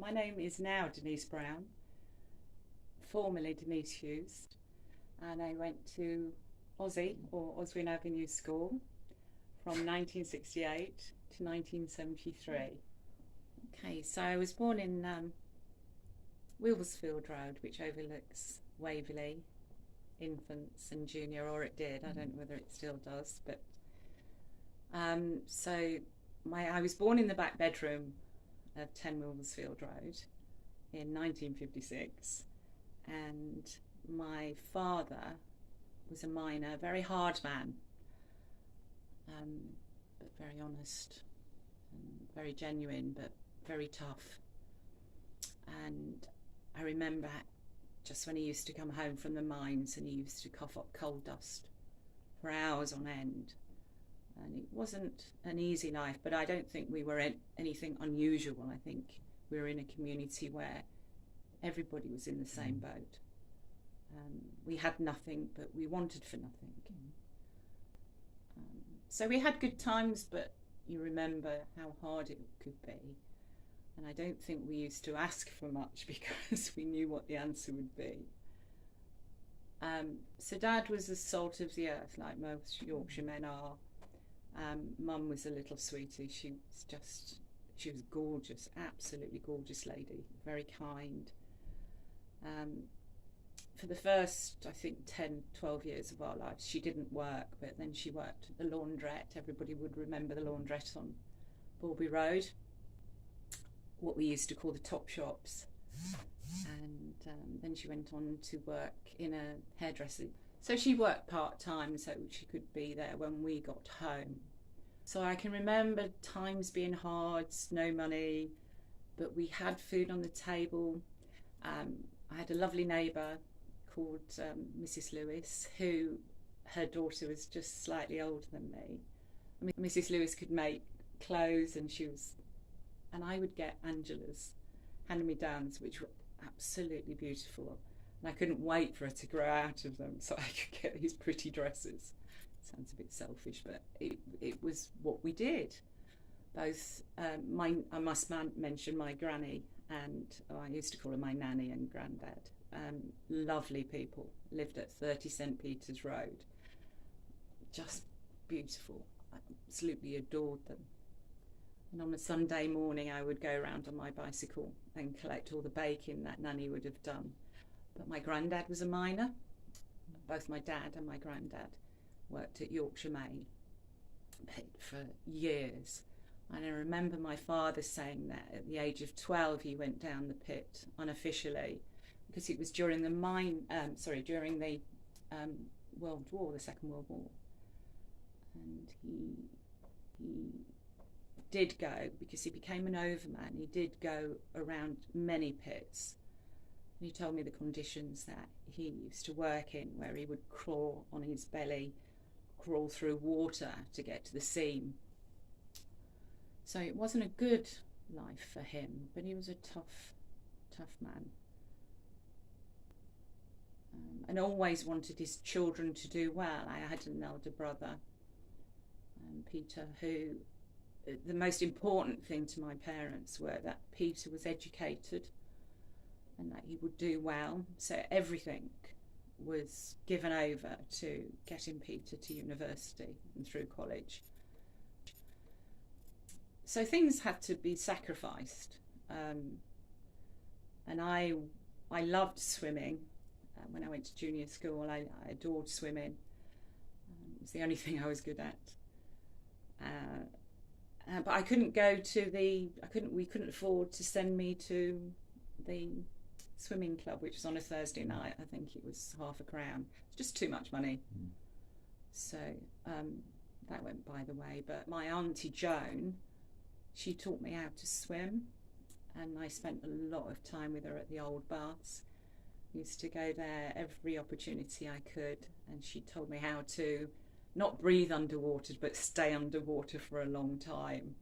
My name is now Denise Brown, formerly Denise Hughes, and I went to Ossie, or Oswin Avenue School, from 1968 to 1973. Okay, so I was born in Wheelsfield Road, which overlooks Waverley, infants and junior, or it did. I don't know whether it still does, but I was born in the back bedroom of 10 Wheelsfield Road in 1956, and my father was a miner, very hard man, but very honest and very genuine, but very tough. And I remember just when he used to come home from the mines and he used to cough up coal dust for hours on end. And it wasn't an easy life, but I don't think we were anything unusual. I think we were in a community where everybody was in the same boat. We had nothing, but we wanted for nothing. So we had good times, but you remember how hard it could be. And I don't think we used to ask for much because we knew what the answer would be. So Dad was the salt of the earth, like most Yorkshire men are. Mum was a little sweetie. She was gorgeous, absolutely gorgeous lady, very kind. For the first, I think, 10, 12 years of our lives, she didn't work, but then she worked at the laundrette. Everybody would remember the laundrette on Bulby Road, what we used to call the top shops. And then she went on to work in a hairdresser. So she worked part-time so she could be there when we got home. So I can remember times being hard, no money, but we had food on the table. I had a lovely neighbour called Mrs. Lewis, who her daughter was just slightly older than me. I mean, Mrs. Lewis could make clothes, and I would get Angela's hand-me-downs, which were absolutely beautiful. And I couldn't wait for her to grow out of them so I could get these pretty dresses. Sounds a bit selfish, but it was what we did. Both, I must mention my granny and, I used to call her my nanny and granddad. Lovely people, lived at 30 St. Peter's Road. Just beautiful, I absolutely adored them. And on a Sunday morning I would go around on my bicycle and collect all the baking that Nanny would have done. But my granddad was a miner. Both my dad and my granddad worked at Yorkshire Main for years. And I remember my father saying that at the age of 12 he went down the pit unofficially because it was during the World War, the Second World War. And he did go, because he became an overman, he did go around many pits. And he told me the conditions that he used to work in, where he would crawl on his belly, crawl through water to get to the seam. So it wasn't a good life for him, but he was a tough man. And always wanted his children to do well. I had an elder brother, Peter, who, the most important thing to my parents were that Peter was educated and that he would do well. So everything was given over to getting Peter to university and through college. So things had to be sacrificed. And I loved swimming. When I went to junior school, I adored swimming. It was the only thing I was good at. But I couldn't go to we couldn't afford to send me to the swimming club, which was on a Thursday night. I think it was £0.50. It's just too much money. So that went by the way. But my auntie Joan, she taught me how to swim, and I spent a lot of time with her at the old baths. I used to go there every opportunity I could, and she told me how to not breathe underwater, but stay underwater for a long time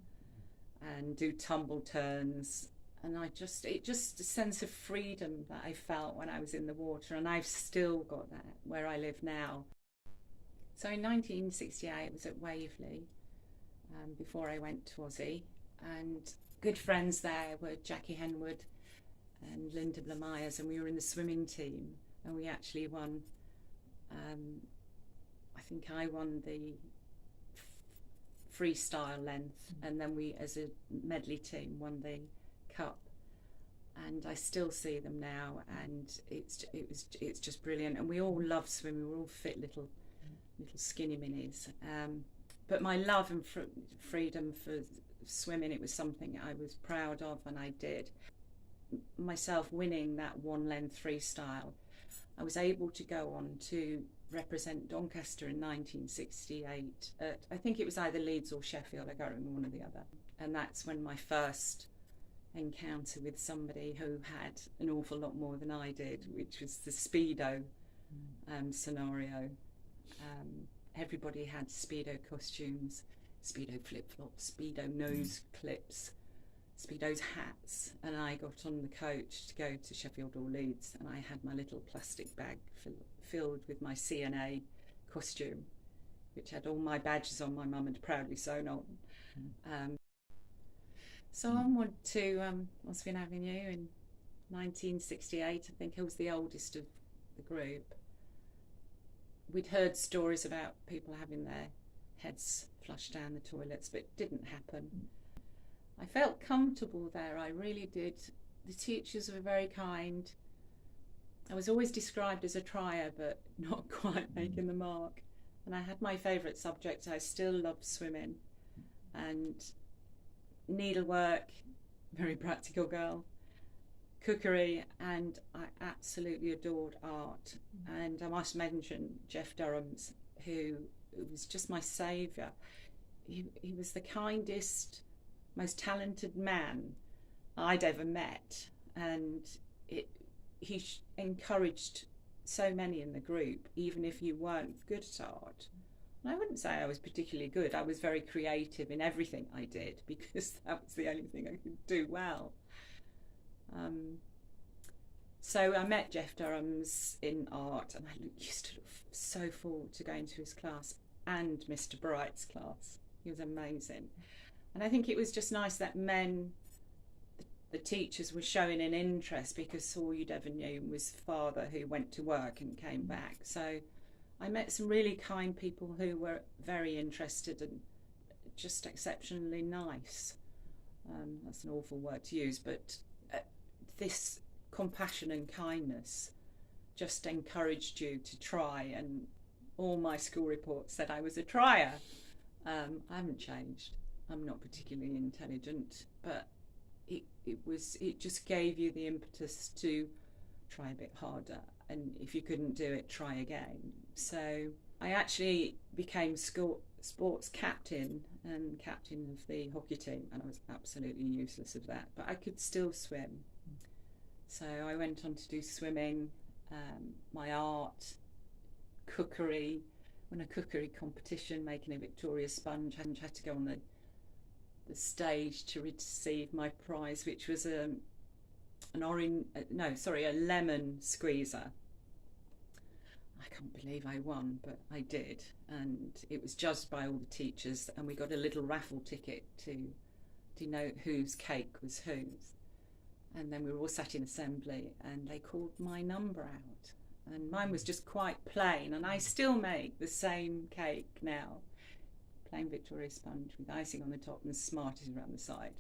and do tumble turns. And it just a sense of freedom that I felt when I was in the water, and I've still got that where I live now. So in 1968, I was at Waverley before I went to Ossie, and good friends there were Jackie Henwood, and Linda Blamyers, and we were in the swimming team, and we actually won. I think I won the freestyle length, and then we, as a medley team, won the cup. And I still see them now, and it's just brilliant. And we all love swimming. We're all fit little skinny minis. But my love and freedom for swimming, it was something I was proud of, and I did. Myself winning that one length freestyle, I was able to go on to represent Doncaster in 1968 at, I think it was either Leeds or Sheffield, I can't remember, one or the other. And that's when my first encounter with somebody who had an awful lot more than I did, which was the Speedo scenario. Everybody had Speedo costumes, Speedo flip-flops, Speedo nose clips, Speedo's hats, and I got on the coach to go to Sheffield or Leeds, and I had my little plastic bag filled with my CNA costume, which had all my badges on, my mum had proudly sewn on. So onward to Oswin Avenue in 1968. I think I was the oldest of the group. We'd heard stories about people having their heads flushed down the toilets, but it didn't happen. I felt comfortable there, I really did. The teachers were very kind. I was always described as a trier, but not quite making the mark. And I had my favourite subject. I still loved swimming. And needlework, very practical girl, cookery, and I absolutely adored art. And I must mention Geoff Durrans, who was just my saviour. He was the kindest, most talented man I'd ever met, and he encouraged so many in the group, even if you weren't good at art. And I wouldn't say I was particularly good. I was very creative in everything I did, because that was the only thing I could do well. So I met Geoff Durrans in art, and I used to look so forward to going to his class and Mr. Bright's class. He was amazing. And I think it was just nice that the teachers were showing an interest, because all you'd ever knew was father, who went to work and came back. So I met some really kind people who were very interested and just exceptionally nice. That's an awful word to use, but this compassion and kindness just encouraged you to try, and all my school reports said I was a trier. I haven't changed. I'm not particularly intelligent, but it just gave you the impetus to try a bit harder, and if you couldn't do it, try again. So I actually became sports captain and captain of the hockey team, and I was absolutely useless at that, but I could still swim. So I went on to do swimming, my art, cookery, won a cookery competition making a Victoria sponge. I had to go on the stage to receive my prize, which was a lemon squeezer. I can't believe I won, but I did, and it was judged by all the teachers, and we got a little raffle ticket to denote whose cake was whose. And then we were all sat in assembly, and they called my number out, and mine was just quite plain, and I still make the same cake now, plain Victoria sponge with icing on the top and Smarties around the side.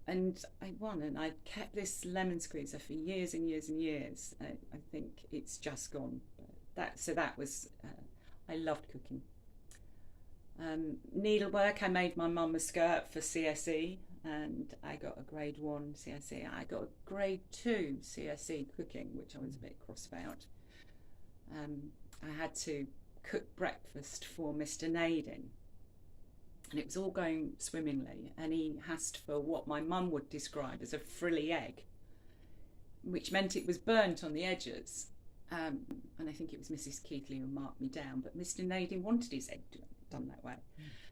And I won, and I kept this lemon squeezer for years and years and years. I think it's just gone. That was, I loved cooking. Needlework, I made my mum a skirt for CSE, and I got a grade 1 CSE. I got a grade 2 CSE cooking, which I was a bit cross about. I had to cook breakfast for Mr. Nadin, and it was all going swimmingly, and he asked for what my mum would describe as a frilly egg, which meant it was burnt on the edges. And I think it was Mrs. Keithley who marked me down, but Mr. Nadin wanted his egg done that way.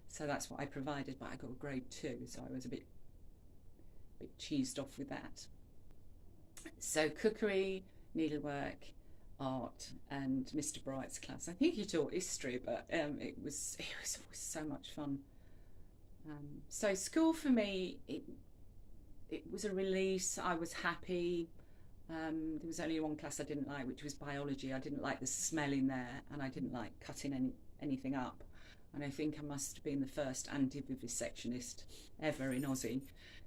So that's what I provided, but I got a grade 2, so I was a bit cheesed off with that. So cookery, needlework, art, and Mr. Bright's class. I think he taught history, but it was always so much fun. So school for me, it was a release. I was happy. There was only one class I didn't like, which was biology. I didn't like the smell in there, and I didn't like cutting anything up. And I think I must have been the first anti-vivisectionist ever in Ossie,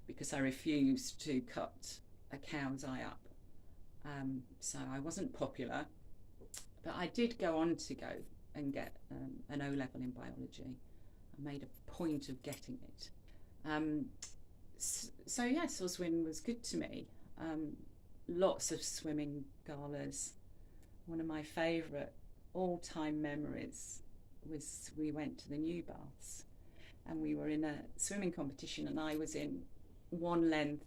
because I refused to cut a cow's eye up. So I wasn't popular, but I did go on to go and get an O-level in biology. I made a point of getting it. So yes, Oswin was good to me. Lots of swimming galas. One of my favourite all-time memories was we went to the New Baths, and we were in a swimming competition, and I was in one length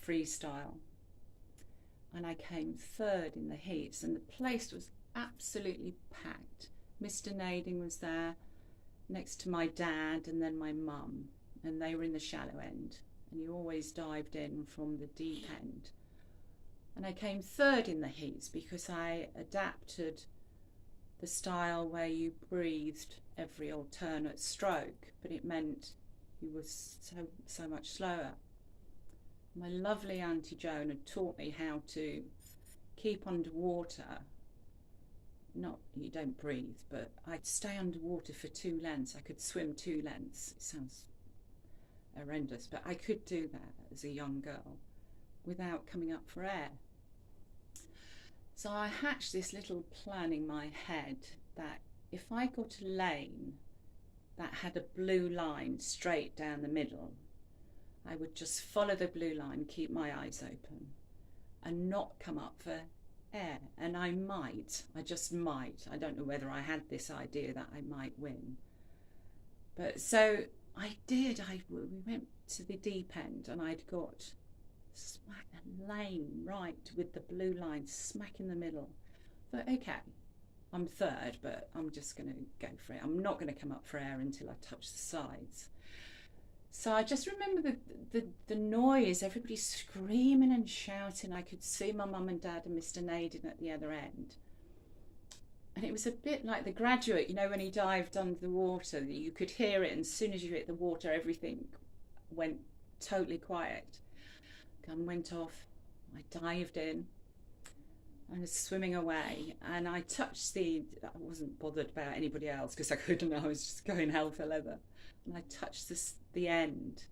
freestyle, and I came third in the heats, and the place was absolutely packed. Mr. Nading was there next to my dad and then my mum, and they were in the shallow end, and you always dived in from the deep end. And I came third in the heats because I adapted the style where you breathed every alternate stroke, but it meant you were so much slower. My lovely Auntie Joan had taught me how to keep underwater. Not, you don't breathe, but I'd stay underwater for 2 lengths. I could swim 2 lengths. It sounds horrendous, but I could do that as a young girl without coming up for air. So I hatched this little plan in my head that if I got a lane that had a blue line straight down the middle, I would just follow the blue line, keep my eyes open, and not come up for air. And I just might. I don't know whether I had this idea that I might win. But so I did. We went to the deep end, and I'd got smack a lane right with the blue line smack in the middle. But okay, I'm third, but I'm just going to go for it. I'm not going to come up for air until I touch the sides. So I just remember the noise, everybody screaming and shouting. I could see my mum and dad and Mr. Nading at the other end. And it was a bit like The Graduate, you know, when he dived under the water, you could hear it, and as soon as you hit the water, everything went totally quiet. Gun went off, I dived in, I was swimming away, and I touched I wasn't bothered about anybody else because I couldn't, I was just going hell for leather. And I touched the end,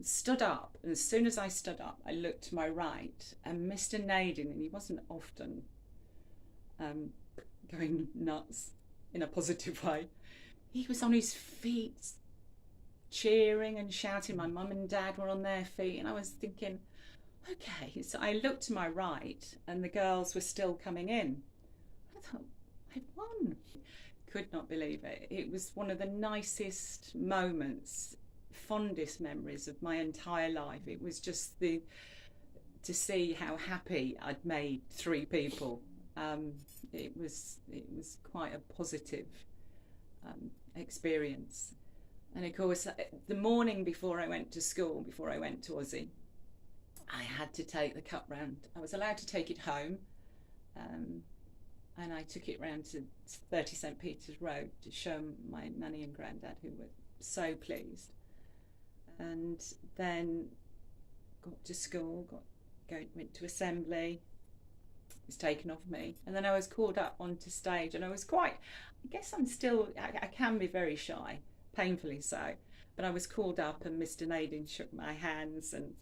stood up, and as soon as I stood up, I looked to my right, and Mr. Nading, and he wasn't often going nuts in a positive way, he was on his feet, cheering and shouting. My mum and dad were on their feet, and I was thinking, okay. So I looked to my right, and the girls were still coming in. I thought, I won. Could not believe it. It was one of the nicest moments, fondest memories of my entire life. It was just to see how happy I'd made 3 people. It was quite a positive experience. And of course, the morning before I went to school, before I went to Ossie, I had to take the cup round. I was allowed to take it home, and I took it round to 30 St. Peter's Road to show my nanny and granddad, who were so pleased. And then got to school, went to assembly. It was taken off me, and then I was called up onto stage, and I was I guess I can be very shy, painfully so, but I was called up, and Mr. Nading shook my hands, and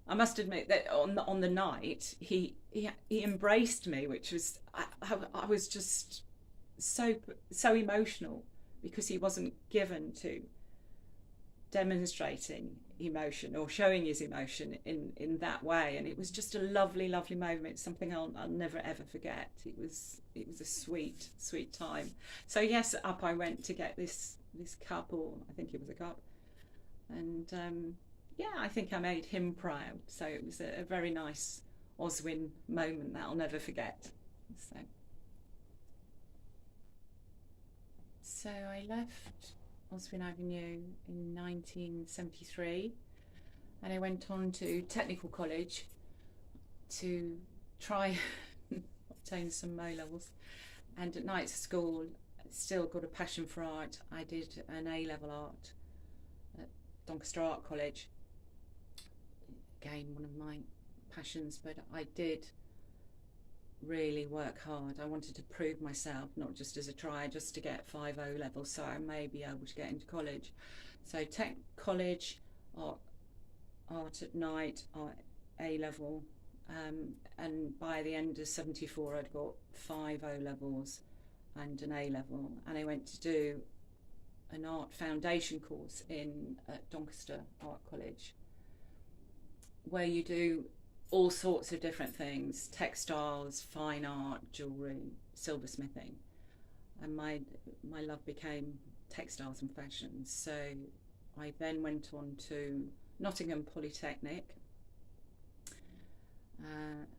I must admit that on the night he embraced me, which was I was just so emotional, because he wasn't given to demonstrating emotion or showing his emotion in that way, and it was just a lovely moment, something I'll never ever forget. It was a sweet time. So yes, up I went to get this cup, or I think it was a cup, and yeah, I think I made him proud. So it was a very nice Oswin moment that I'll never forget. So I left Oswin Avenue in 1973, and I went on to technical college to try obtain some O-levels, and at night school still got a passion for art. I did an A-level art at Doncaster Art College. again, one of my passions, but I did really work hard. I wanted to prove myself, not just as a try, just to get 5 O levels so I may be able to get into college. So tech college, art at night, art A level, and by the end of 74 I'd got 5 O levels and an A level, and I went to do an art foundation course at Doncaster Art College, where you do all sorts of different things: textiles, fine art, jewellery, silversmithing. And my love became textiles and fashion. So I then went on to Nottingham Polytechnic,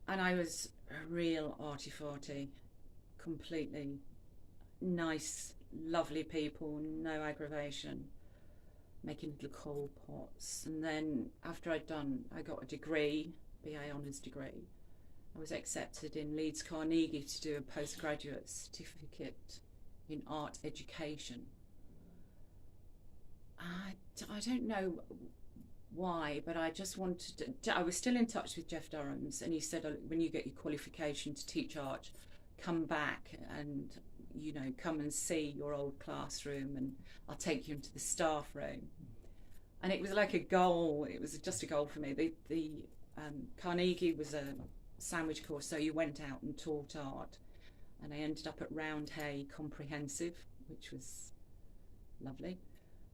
and I was a real arty-farty, completely nice, lovely people, no aggravation, making little coal pots. And then after I got a degree, BA Honours degree. I was accepted in Leeds Carnegie to do a postgraduate certificate in art education. I don't know why, but I just wanted to, I was still in touch with Geoff Durrans, and he said, when you get your qualification to teach art, come back and, you know, come and see your old classroom and I'll take you into the staff room. And it was like a goal, it was just a goal for me. The Carnegie was a sandwich course, so you went out and taught art, and I ended up at Roundhay Comprehensive, which was lovely,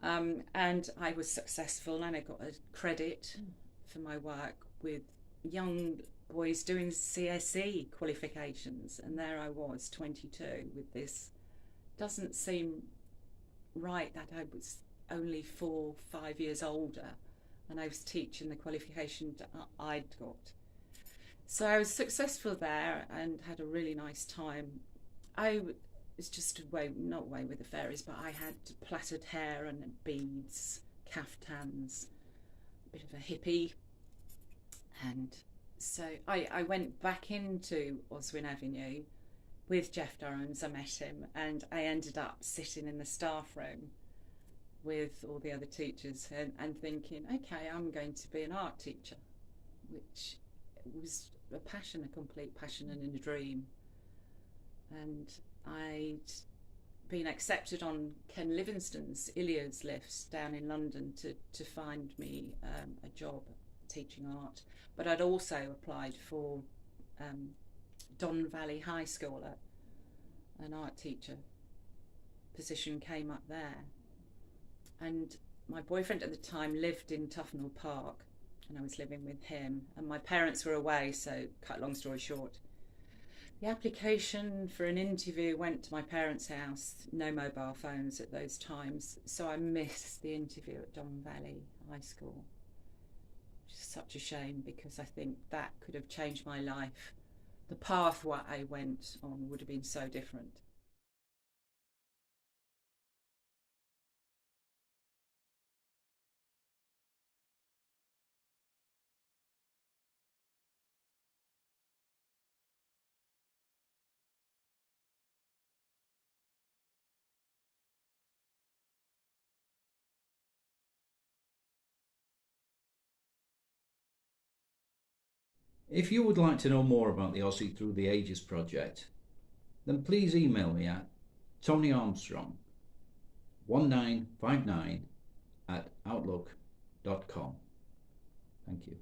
and I was successful, and I got a credit for my work with young boys doing CSE qualifications, and there I was, 22, with this. Doesn't seem right that I was only 4 or 5 years older and I was teaching the qualification that I'd got. So I was successful there and had a really nice time. I was just not away with the fairies, but I had plaited hair and beads, caftans, a bit of a hippie. And so I went back into Oswin Avenue with Geoff Durrans. I met him, and I ended up sitting in the staff room with all the other teachers and thinking, okay, I'm going to be an art teacher, which was a passion, a complete passion and a dream. And I'd been accepted on Ken Livingstone's Iliad's lifts down in London to find me a job teaching art, but I'd also applied for Don Valley High School, an art teacher position came up there. And my boyfriend at the time lived in Tufnell Park, and I was living with him, and my parents were away, so cut long story short, the application for an interview went to my parents' house. No mobile phones at those times, so I missed the interview at Don Valley High School, which is such a shame, because I think that could have changed my life. The path what I went on would have been so different. If you would like to know more about the Ossie Through the Ages project, then please email me at tonyarmstrong1959 at outlook.com. Thank you.